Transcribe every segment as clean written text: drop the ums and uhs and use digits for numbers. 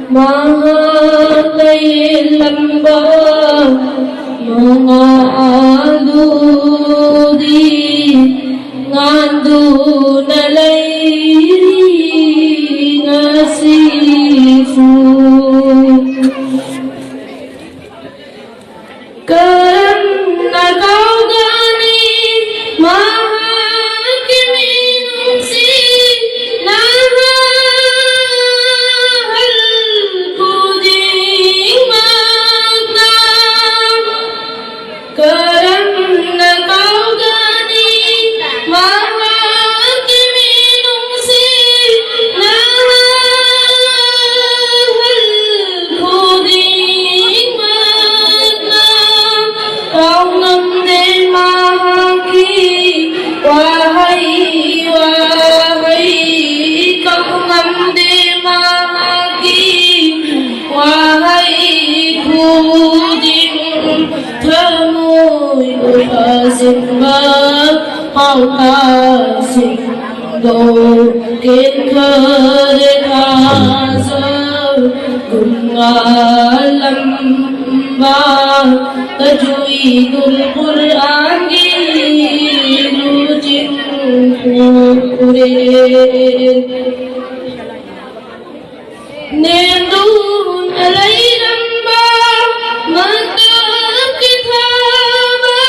Mahal lamba yungaludi ngandu nalairi ngasifu karena kau gani mahakimin si nahal kuding mata karena kau gani mahakimin si nahal kuding mata kau ngamdin mahaki wahai wahai kau ngamdin mahaki wahai kuding thamui uhasin ba kau hasin do kết khơi tha giờ cùng alam ba tajwidul Quran dilujin kure nendun alairam ba matab kitaba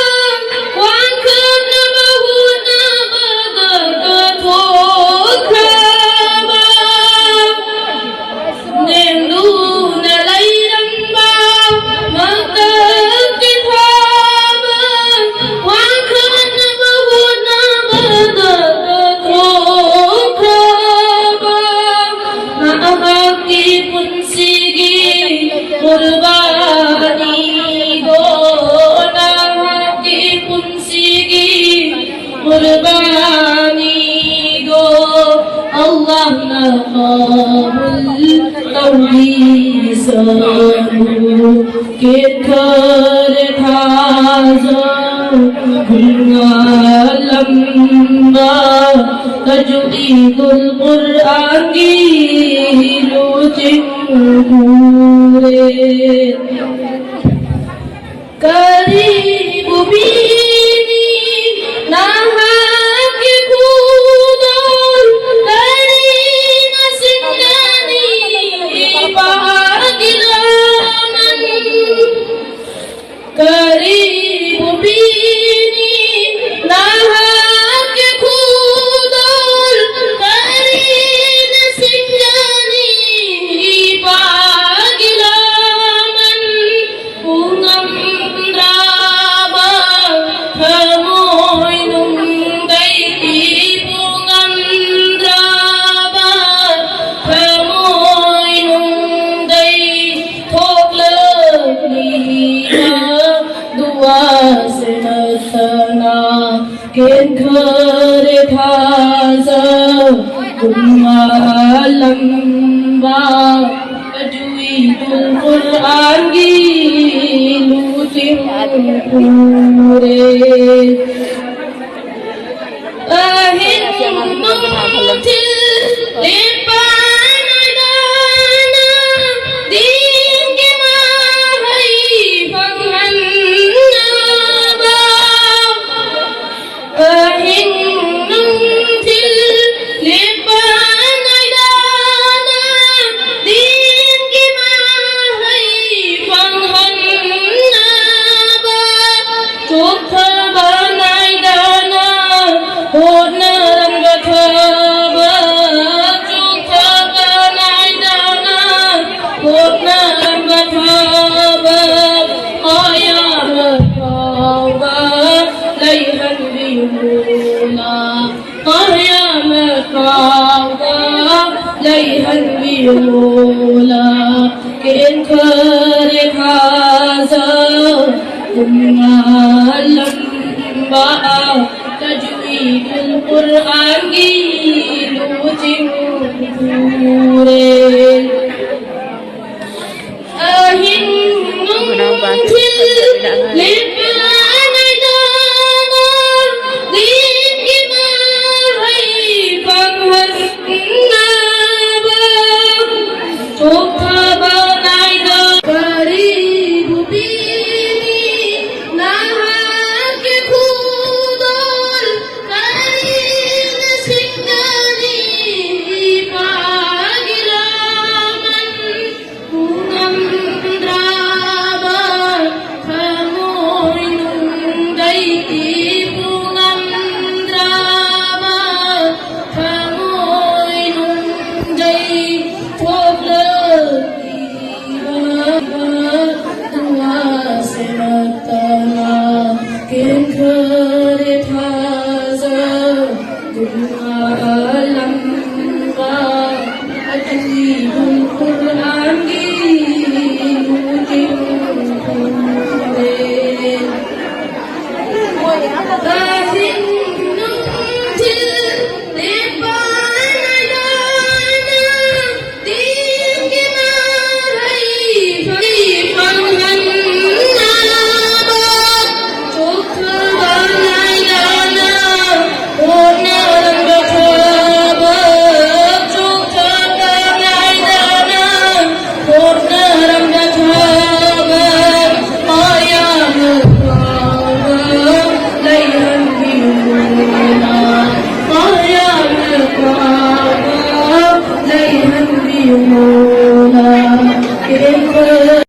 wa kana bahuna badaka thokhaba nendun alairam ba matab kitaba wa kana bahuna badaka thokhaba nahaki punsigi qurbani go nahaki punsigi qurbani go Allah na qabul tawbisanu ke khar thaza lamba tajwidul Quran dilujin kure karibu bini nahaki kudol karina sindani pagilaman karibu bini nahaki kudol karina sindani pagilaman ungam draba thamoy nung day ungam draba thamoy nung day thok liya dua senasana ken khar thaza kumalam ba tajwidul Quran dilujin kure ahin mungtil lipanadana dingi mahai panghanaba ahin mungtil lipanadana dingi mahai panghanaba chokha banai dana hona rangathaba chokha banai dana hona rangathaba ayam khawba laihan biyuna ayam khawba laihan biyuna ken khar thaza kumalam ba tajwidul Quran dilujin kure ahin mungtil lipanadana dingi mahai panghanaba चोखा बनाई दो गरीब बीनी नाहक खुदोल करीम सिंगरी पागिलामन पूनम द्रावा खमोय नुंगई पूनम द्रावा खमोय नुंगई